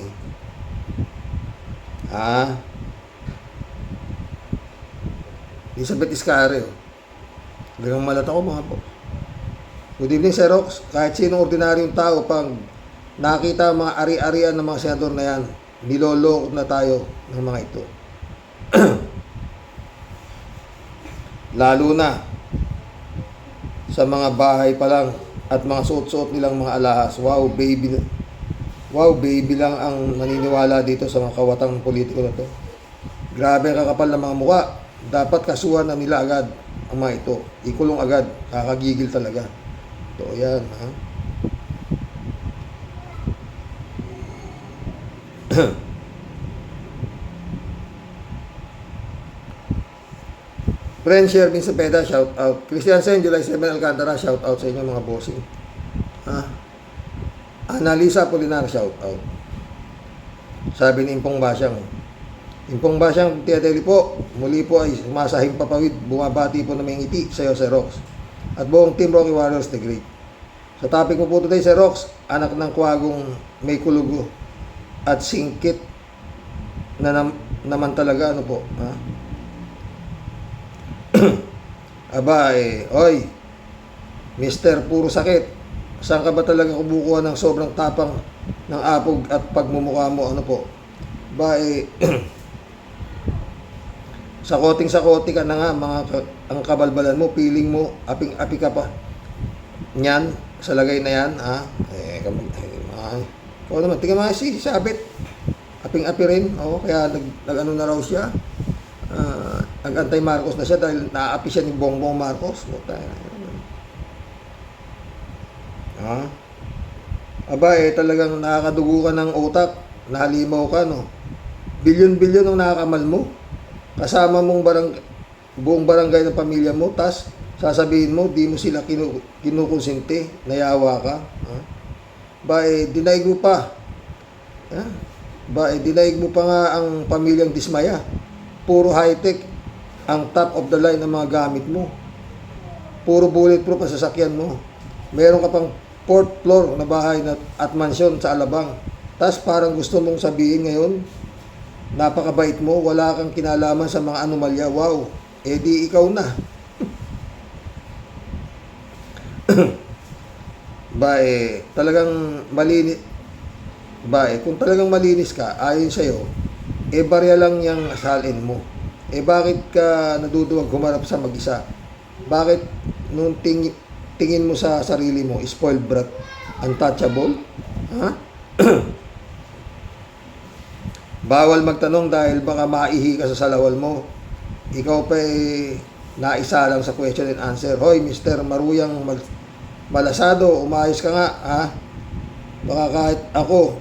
Elizabeth Iscare. Bilang malat ako mga po. Good evening, Sir Rox. Kahit sinong ordinaryong tao, pang nakita ang mga ari-arian ng mga senador na yan, nilolokot na tayo ng mga ito. Lalo na sa mga bahay pa lang at mga suot-suot nilang mga alahas. Wow, baby lang ang naniniwala dito sa mga kawatang politiko na to. Grabe ang kakapal ng mga mukha. Dapat kasuhan na nila agad ang mga ito. Ikulong agad. Kakagigil talaga. Ito, yan. Ha? Friend Shervin Cepeda, shout out. Christian Sen, July 7 Alcantara, shout out sa inyo mga bossing. Analisa Polinar, shout out. Sabi ni Impong Basyang. Impong Basyang, tiyateli po. Muli po ay sumasahing papawid. Bumabati po na may ngiti sa iyo, Sir Rox. At buong Team Rocky Warriors the Great. Sa topic mo po today, Sir Rox, anak ng kuwagong may kulugo at singkit na naman talaga, ano po, ha? Aba oy, Mister, puro sakit. Saan ka ba talaga kumukuha ng sobrang tapang ng apog at pagmumukha mo, ano po? Ba sakoting-sakoti ka na nga, ang kabalbalan mo, feeling mo, aping-api ka pa. Nyan, sa lagay na yan, ha? O naman, tingnan mo si Sabit. Aping-api rin, kaya nag-ano na raw siya. Nag-antay Marcos na siya dahil naaapi siya ni Bongbong Marcos. Aba talagang nakakadugo ka ng utak, nahalimaw ka, no? Bilyon-bilyon ang nakakamal mo. Kasama mong buong barangay ng pamilya mo, tas sasabihin mo, di mo sila kinukonsinti, nayawa ka. Dinaig mo pa. Dinaig mo pa nga ang pamilyang Dismaya. Puro high-tech ang top of the line ng mga gamit mo. Puro bulletproof ang sasakyan mo. Meron ka pang 4th floor na bahay at mansyon sa Alabang. Tas parang gusto mong sabihin ngayon, napakabait mo, wala kang kinalaman sa mga anomalya. Wow, di ikaw na. Talagang malinis. Kung talagang malinis ka, ayon sa'yo, barya lang yung asalin mo. Bakit ka naduduwag humarap sa mag-isa? Bakit nung tingin mo sa sarili mo, spoiled brat, untouchable? Ha? Bawal magtanong dahil baka maihi ka sa salawal mo. Ikaw pa naisa lang sa question and answer. Hoy, Mr. Maruyang Malasado, umayos ka nga, ha? Baka kahit ako,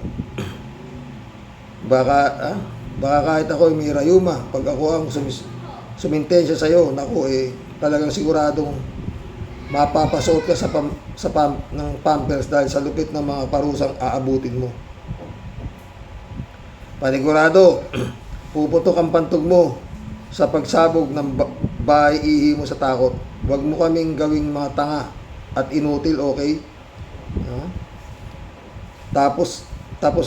kahit ako may rayuma, pag ako ang sumintensya sa'yo, naku, talagang siguradong mapapasuot ka ng pampers dahil sa lupit ng mga parusang aabutin mo. Panigurado, puputok ang pantog mo sa pagsabog ng bahay ihi mo sa takot. Huwag mo kaming gawing mga tanga at inutil, okay? Tapos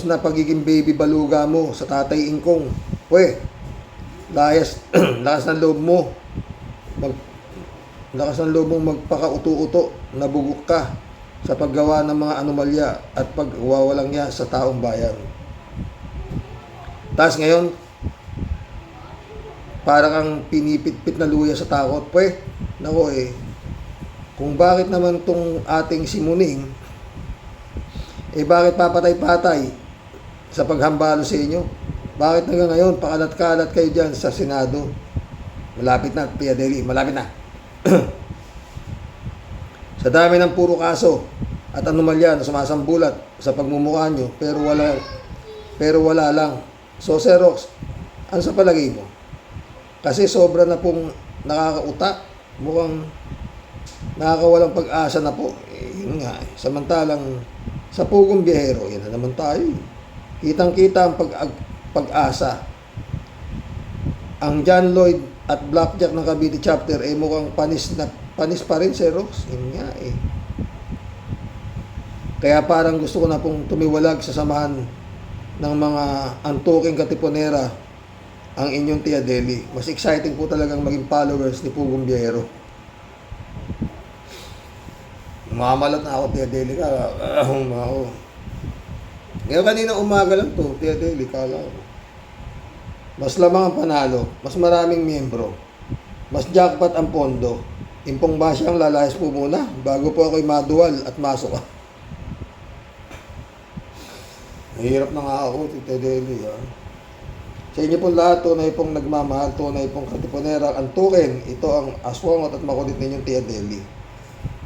na pagiging baby baluga mo sa tatay ingkong. Lakas ng loob mo. Lakas ng loob mong magpakauto-uto, nabugok ka sa paggawa ng mga anomalya at pagwawalang niya sa taong bayan. Tapos ngayon, parang kang pinipit-pit na luya sa takot. Kung bakit naman tong ating si Muning, bakit papatay-patay sa paghambalo sa inyo? Bakit hanggang ngayon, pakalat-kalat kayo dyan sa Senado? Malapit na, Tia Deli, malapit na. Sa dami ng puro kaso at anomalya na sumasambulat sa pagmumukha nyo, pero wala lang. So, Sir Rox, ano sa palagay mo? Kasi sobra na pong nakakauta, mukhang nakakawalang pag-asa na po. Yun nga, samantalang sa Pugong Biyahero, yan na naman tayo. Kitang-kita ang pag-asa. Ang John Lloyd at Blackjack ng Cavite chapter mukhang panis pa rin, Sir Rox. Yun nga Kaya parang gusto ko na pong tumiwalag sa samahan ng mga antuking katipunera ang inyong Tia Deli. Mas exciting po talagang maging followers ni Pugong Biyahero. Mamalat na ako, Tia Deli ka. Ngayon kanina umaga lang to, Tia Deli, kala ko. Mas lamang ang panalo, mas maraming miyembro, mas jackpot ang pondo. Impong ba siyang lalayas po muna bago po ako'y maduwal at masok. Mahirap na nga ako, Tita Deli. Sa inyo pong lahat, tunay pong nagmamahal, tunay pong katipunera, antukin. Ito ang aswangot at makulit ninyong Tia Deli.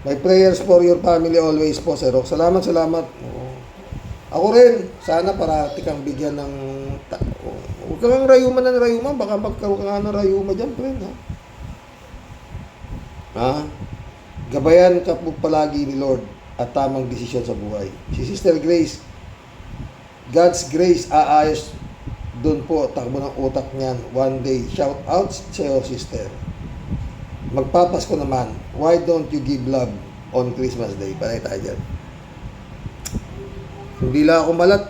My prayers for your family always po, Sir Rox. Salamat. Ako rin, sana parati kang bigyan ng... Huwag kang rayuman ng rayuman, baka magkaroon ka nga ng rayuma dyan, friend, Gabayan ka po palagi ni Lord at tamang desisyon sa buhay. Si Sister Grace, God's grace, aayos doon po, takbo ng utak niyan. One day, shout out sa iyo, sister. Magpapasko naman, why don't you give love on Christmas Day? Panay tayo dyan. Hindi lang ako malat.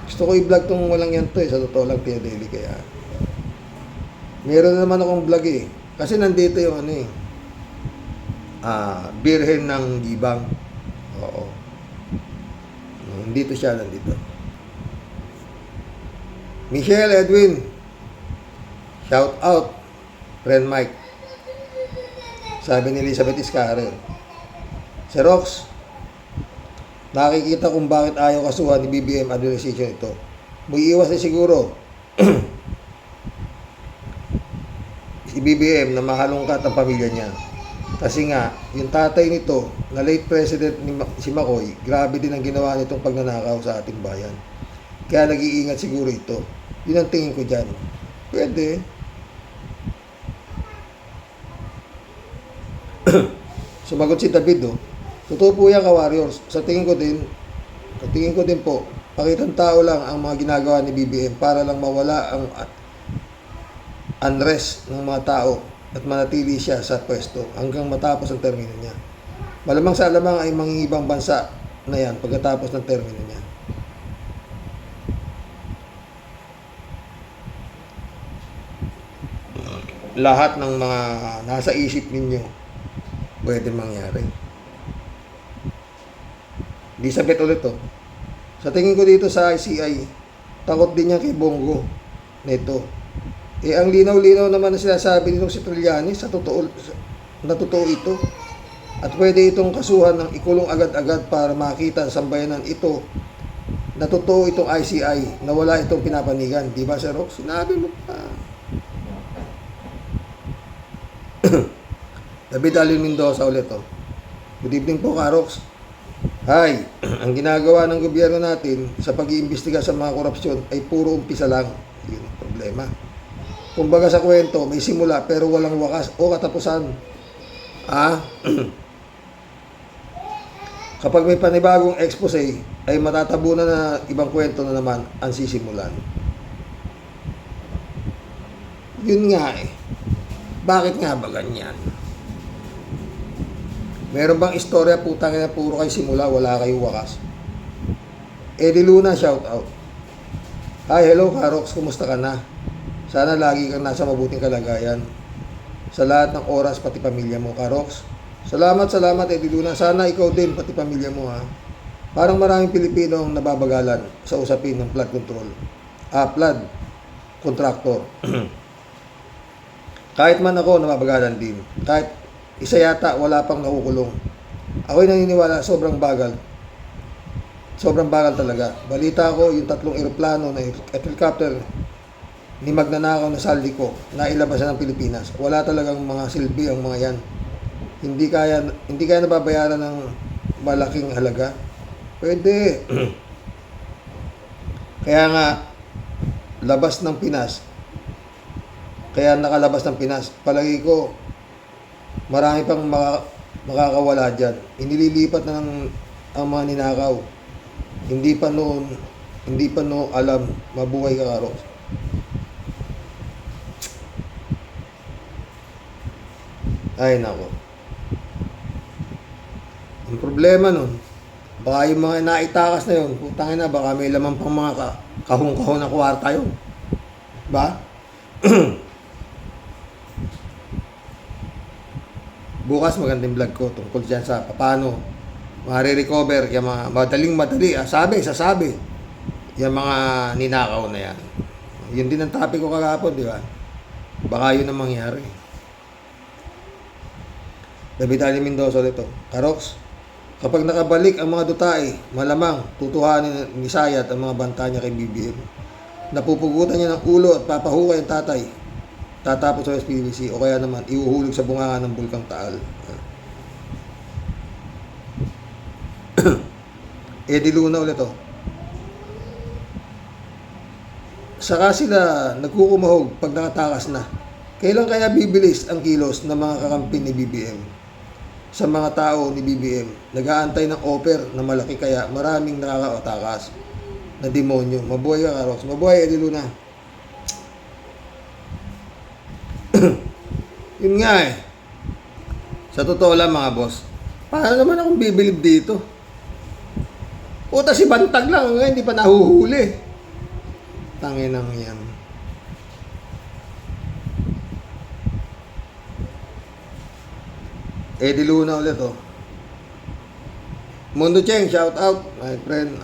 Gusto ko i-vlog tong walang yan to sa totoo lang, Tia Deli, kaya meron naman akong vlog kasi nandito yung birhen ng Gibang. Oo. Nandito siya, nandito. Michelle Edwin, shout out, friend Mike. Sabi ni Elizabeth Iscarer, Sir Rox, nakikita kung bakit ayaw kasuhan ni BBM administration ito. May iwas na siguro si BBM na mahalongkat ang pamilya niya. Kasi nga, yung tatay nito, na late president si Macoy, grabe din ang ginawa nitong pagnanakaw sa ating bayan. Kaya nag-iingat siguro ito. Yun ang tingin ko dyan. Pwede. Sumagot si David, Totoo po yan, ka-warriors. Sa tingin ko din po, pakitang tao lang ang mga ginagawa ni BBM para lang mawala ang unrest ng mga tao at manatili siya sa pwesto hanggang matapos ang termino niya. Malamang sa alamang ay mangingibang bansa na yan pagkatapos ng termino niya. Lahat ng mga nasa isip ninyo pwede mangyari. Elizabeth ulit Sa tingin ko dito sa ICI, takot din niya kay Bongo nito. Ang linaw-linaw naman na sinasabi nitong si Trillanes na totoo ito. At pwede itong kasuhan ng ikulong agad-agad para makita sa sambayanan ito na totoo itong ICI na wala itong pinapanigan. Di ba, Sir Rox? Sinabi mo pa. David Alin Mendoza ulit Good evening po, Karox. Hi, ang ginagawa ng gobyerno natin sa pag-iimbestiga sa mga korupsyon ay puro umpisa lang. Yun ang problema. Kumbaga sa kwento, may simula pero walang wakas o katapusan. Kapag may panibagong expose, ay matatabunan na ibang kwento na naman ang sisimulan. Yun nga Bakit nga ba ganyan? Meron bang istorya putang na puro kayo simula, wala kayong wakas? Eddie Luna, shout out. Hi, hello Karox, kumusta ka na? Sana lagi kang nasa mabuting kalagayan. Sa lahat ng oras, pati pamilya mo, Karox. Salamat Eddie Luna. Sana ikaw din, pati pamilya mo Parang maraming Pilipino ang nababagalan sa usapin ng flood control. Flood contractor. Kahit man ako, nababagalan din. Kahit isa yata, wala pang nakukulong. Ako'y naniniwala, sobrang bagal. Sobrang bagal talaga. Balita ko, yung 3 eroplano na helicopter ni magnanakaw na saldi ko na ilabasan ng Pilipinas. Wala talagang mga silbi ang mga yan. Hindi kaya nababayaran ng malaking halaga. Pwede. Kaya nga, labas ng Pinas. Kaya nakalabas ng Pinas. Palagi ko, marami pang makakawala dyan. Inililipat na ng ang mga ninakaw. Hindi pa noon alam, mabuhay ka, Karoks. Ay, nako. Ang problema nun, baka yung mga naitakas na yun, putangin na, baka may laman pang mga kahong-kahong na kwarta yun. Ba? Bukas magandang vlog ko tungkol dyan sa paano ma-recover yung mga madaling-madali, sasabi, yung mga ninakaw na yan. Yun din ang topic ko kagapon, di ba? Baka yun ang mangyari. David Ali Mendoza ulit. Karoks, kapag nakabalik ang mga dutae, malamang tutuhanin ni Sayat ang mga banta niya kay BBM. Napupugutan niya ng ulo at papahukay ang tatay. Tatapos sa SPBC o kaya naman iuhulog sa bunganga ng Bulkang Taal. Eddie Luna ulit. Saka sila nagkukumahog pag nakatakas na. Kailan kaya bibilis ang kilos ng mga kakampi ni BBM? Sa mga tao ni BBM, nag-aantay ng offer na malaki kaya maraming nakakatakas na demonyo. Mabuhay ka, Karoks. Mabuhay, Eddie Luna. Yun nga eh. Sa totoo lang mga boss, paano naman akong bibilib dito? Puta, si Bantag lang ngayon, hindi pa nahuhuli. Tanginang yan. Eddie Luna ulit Mundo Cheng, shout out my friend.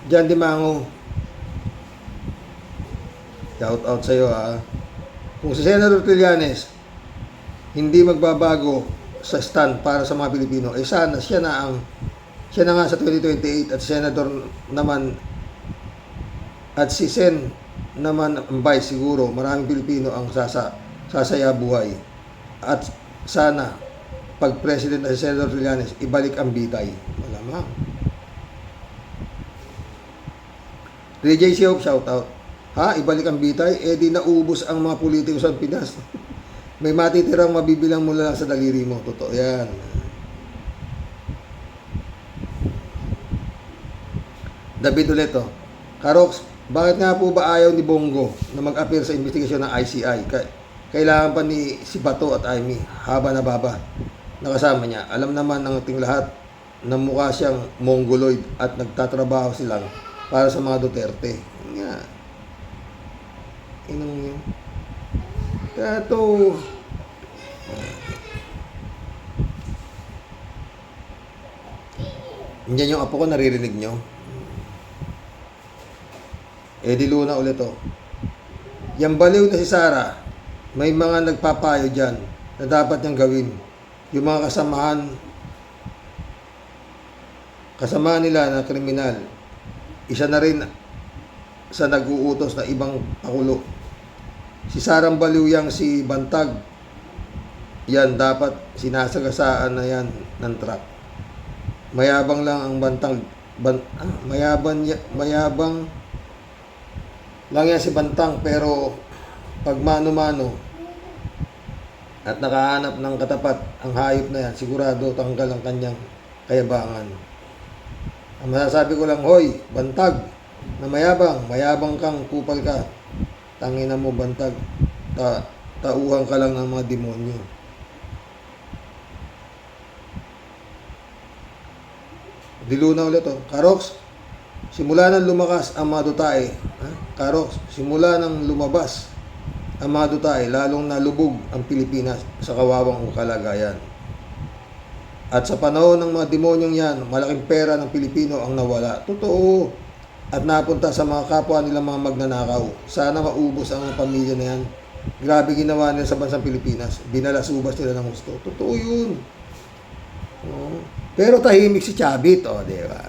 Jan Dimango, shout out sa'yo Kung si Senator Trillanes hindi magbabago sa stand para sa mga Pilipino, sana siya na nga sa 2028 at Senador naman at si Sen naman ang vice, siguro maraming Pilipino ang sasaya buhay. At sana pag president na si Senator Trillanes, ibalik ang bitay. Malamang. DJ Siop, shout out. Ibalik ang bitay? Di naubos ang mga politiko sa Pinas. May matitirang mabibilang mula lang sa daliri mo. Totoo yan. David ulit Karoks, bakit nga po ba ayaw ni Bongo na mag-appear sa investigasyon ng ICI? Kailangan pa ni si Bato at Amy, haba na baba, nakasama niya. Alam naman ng ating lahat na mukha siyang mongoloid at nagtatrabaho silang para sa mga Duterte. Nga. Inong yun. Kaya ito, yan yung apo ko, naririnig nyo. Eddie Luna ulit Yang baliw na si Sara, may mga nagpapayo dyan na dapat niyang gawin. Yung mga kasamahan nila na kriminal, isa na rin sa nag-uutos na ibang pakulo. Si Sarang baliw yang si Bantag, yan dapat sinasagasaan na yan ng truck. Mayabang lang ang Bantag, mayabang lang yan si Bantang, pero pag mano-mano at nakahanap ng katapat ang hayop na yan, sigurado tanggal ang kanyang kayabangan. Ang masasabi ko lang, hoy, Bantag, na mayabang kang kupal ka. Tangina mo, Bantag, tauhan ka lang ng mga demonyo. Diluna ulit Karoks, simula nang lumakas ang mga dutae, Karoks, simula nang lumabas ang mga dutae, lalong nalubog ang Pilipinas sa kawawang kalagayan. At sa panahon ng mga demonyong yan, malaking pera ng Pilipino ang nawala. Totoo. At napunta sa mga kapwa nilang mga magnanakaw. Sana maubos ang pamilya na yan. Grabe ginawa nila sa bansang Pilipinas. Binalasubas nila ng gusto. Totoo yun. Pero tahimik si Chavit, di ba?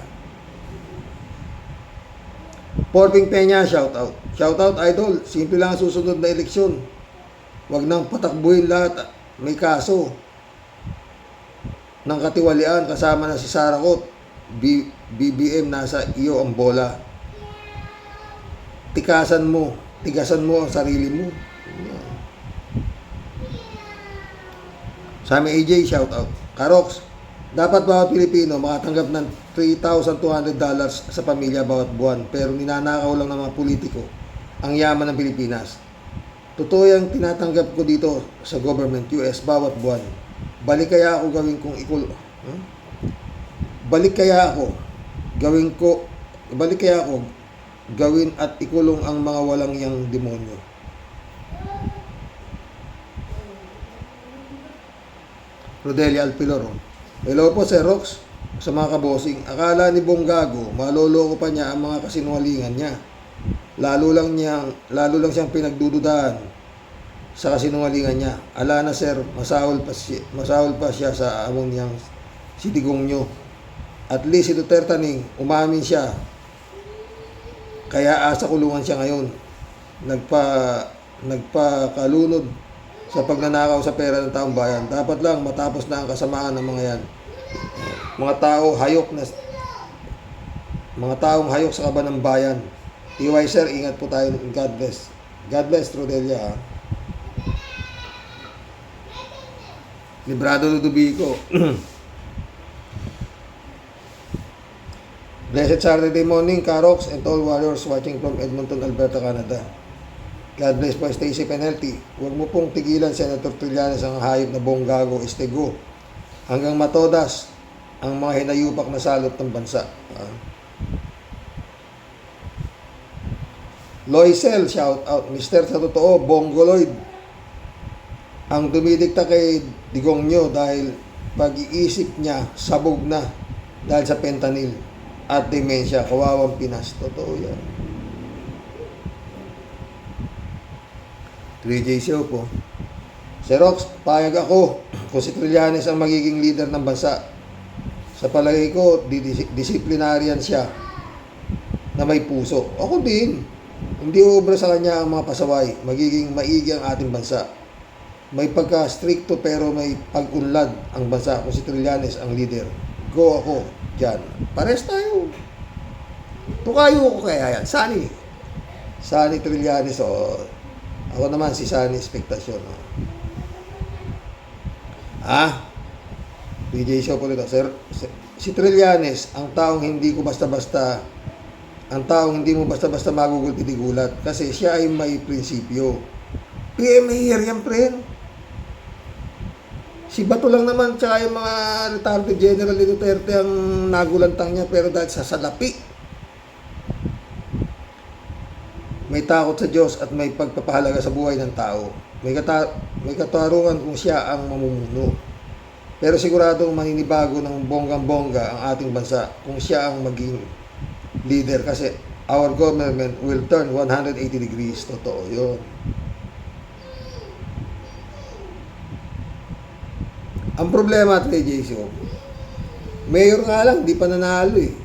Porping Peña, shout out. Shout out, idol. Simple lang ang susunod na eleksyon. Huwag nang patakbuhin lahat. May kaso ng katiwalian kasama na si Sara Cot. BBM, nasa iyo ang bola. Tigasan mo ang sarili mo. Sa amin AJ, shout out. Karox, dapat bawat Pilipino makatanggap ng $3,200 sa pamilya bawat buwan, pero ninanakaw lang ng mga politiko ang yaman ng Pilipinas. Totoo yung tinatanggap ko dito sa government US bawat buwan. Balik kaya ako gawin at ikulong ang mga walang yang demonyo. Rodelia Alpiloro. Hello po, Sir Rox. Sa mga kabosing, akala ni Bonggago, maloloko pa niya ang mga kasinungalingan niya. Lalo lang siyang pinagdududahan sa kasinungalingan niya. Ala na, sir, masahol pa siya sa amon niyang sitigong nyo. At least si Duterte ning umamin siya. Kaya asa kulungan siya ngayon. Nagpakalunod sa pagnanakaw sa pera ng taong bayan. Dapat lang matapos na ang kasamaan ng mga yan. Mga taong hayok sa kaban ng bayan. TY sir, ingat po tayo. God bless. God bless, Rodelia. Librado Ludovico. Blessed Saturday morning, Karox and all warriors watching from Edmonton, Alberta, Canada. God bless po, stay safe and healthy. Huwag mo pong tigilan, Senator Trillanes, ang hayop na Bonggago, Estego. Hanggang matodas ang mga hinayupak na salot ng bansa. Loisel, shout out. Mr. Sa totoo, Bongoloid ang dumidikta kay Digong nyo dahil pag-iisip niya sabog na dahil sa fentanyl at demensya. Kawawang Pinas. Totoo yan. 3J Show po. Xerox, payag ako kung si Trillanes ang magiging leader ng bansa. Sa palagay ko, disciplinarian siya na may puso. Ako din. Hindi ubra sa kanya ang mga pasaway. Magiging maigi ang ating bansa. May pagka-stricto pero may pag-unlad ang bansa kung si Trillanes ang leader. Go ako dyan. Pares tayo. Tukayo ko kaya yan. Sani Trillanes. Ako naman si Sani Expectation. DJ Show po nito. Sir, si Trillanes, ang taong hindi mo basta-basta magugulpi di gulat kasi siya ay may prinsipyo. PM here yan, friend. Si Bato lang naman tsaka yung mga retired general ni Duterte ang nagulantang niya, pero dahil sa salapi, may takot sa Diyos at may pagpapahalaga sa buhay ng tao. May katarungan kung siya ang mamumuno. Pero siguradong maninibago ng bonggang-bongga ang ating bansa kung siya ang maging leader kasi our government will turn 180 degrees. Totoo yun. Ang problema at AJ Show, mayor nga lang, di pa nanalo eh.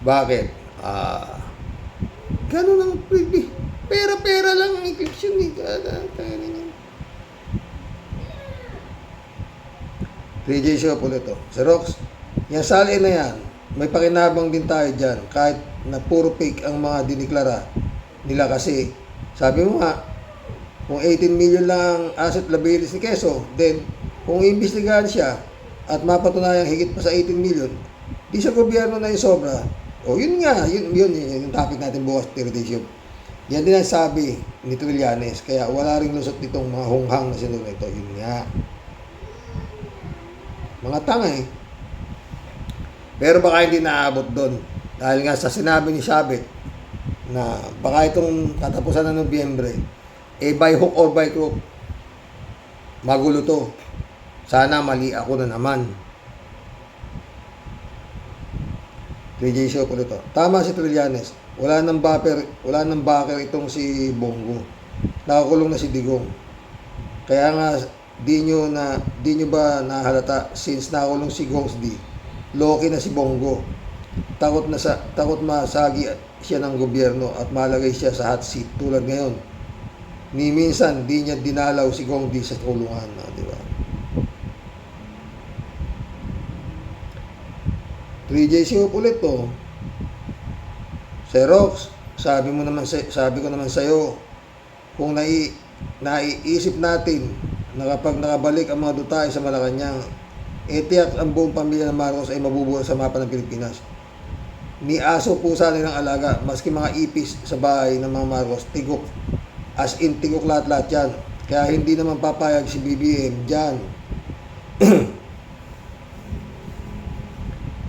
Bakit? Ganun ang pera lang ang eclipse yun eh. AJ Show po nito. Sir Rox, yung sali na yan, may pakinabang din tayo dyan kahit na puro fake ang mga diniklara nila kasi sabi mo nga, kung 18 million lang ang asset liabilities ni Quezon, then kung iimbestigahan siya at mapatunayang higit pa sa 18 million, di sa gobyerno na yung sobra. O yun nga, yun yung topic natin bukas, Tiritation. Yan din ang sabi ni Trillanes, kaya wala ring lusot nitong mga hunghang na sinunod ito. Yun nga. Mga tanga eh. Pero baka hindi naabot doon. Dahil nga sa sinabi ni Shabit na baka itong katapusan ng Nobyembre, by hook or by crook, magulo to. Sana mali ako na naman. 3J Show po nito. Tama si Trillanes. Wala nang backer itong si Bongo. Nakakulong na si Digong. Kaya nga di nyo ba nahalata since nakakulong si Gongs D. Loki na si Bongo. Takot masagi siya ng gobyerno at malagay siya sa hot seat tulad ngayon. Ni minsan, di niya dinalaw si Gong Di sa kulungan. Di ba? 3JC ulit to. Xerox, sabi ko naman sa iyo, kung naiisip natin na kapag nakabalik ang mga dutay sa Malacanang, tiyak ang buong pamilya ng Marcos ay mabubuhay sa mapa ng Pilipinas. Ni aso pusa nilang alaga, maski mga ipis sa bahay ng mga Marcos, tigok. As in, tigok lahat-lahat yan. Kaya hindi naman papayag si BBM dyan.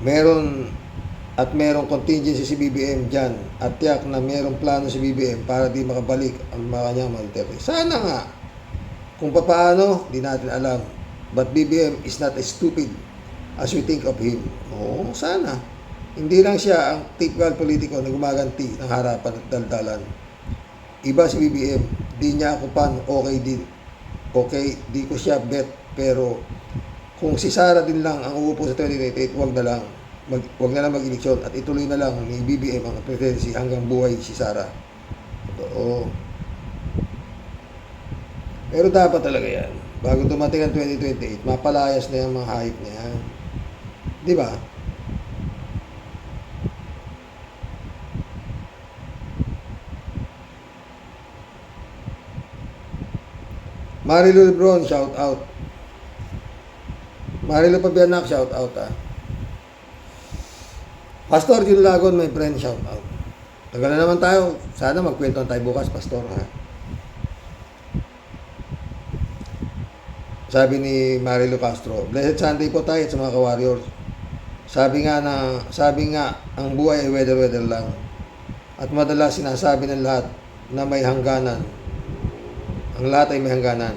Merong contingency si BBM dyan. At tiyak na merong plano si BBM para di makabalik ang mga kanyang Duterte. Sana nga. Kung paano, di natin alam. But BBM is not as stupid as we think of him. Oo, sana. Hindi lang siya ang typical politiko na gumaganti ng harapan at daldalan. Iba si BBM, di niya ako pan, okay din. Okay, di ko siya bet, pero kung si Sara din lang ang uupo sa 2028, wag na lang mag-eleksyon at ituloy na lang ni BBM ang presidency hanggang buhay si Sara. Oo. Pero dapat talaga yan. Bago dumating ang 2028, mapalayas na yung mga hype na yan. Di ba? Marilu Lebron, shout out. Marilu Pabianak, shout out Pastor Jun Lagon, my friend, shout out. Tagal na naman tayo. Sana magkwento tayo bukas, Pastor, ha? Sabi ni Marilu Castro, Blessed Sunday po tayo sa mga ka-warriors. Sabi nga, ang buhay ay weather lang. At madalas sinasabi ng lahat na may hangganan. Ang lahat ay may hangganan.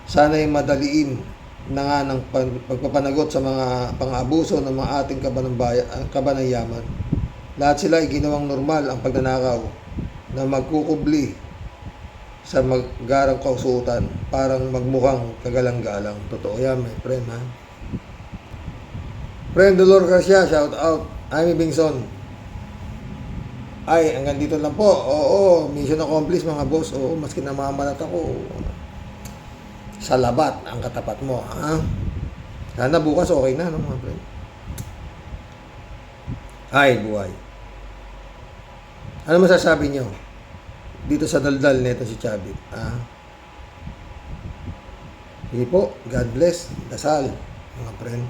Sana ay madaliin na nga ng pagpapanagot sa mga pang-abuso ng mga ating kabanayyaman. Lahat sila ay ginawang normal ang pagnanakaw na magkukubli sa maggarang kausutan, parang magmukhang kagalang-galang. Totoo yan, my friend, ha? Friend Dolor Garcia, shout out. Amy Bingson. Ay, hanggang dito lang po. Oo, mission accomplished mga boss. Oo, maski namamalat ako. Sa labat ang katapat mo, ha? Sana bukas okay na, no, mga friend? Ay, buhay. Ano masasabi nyo dito sa daldal nito si Chavit, ha? Sige po, God bless. Dasal, mga friend.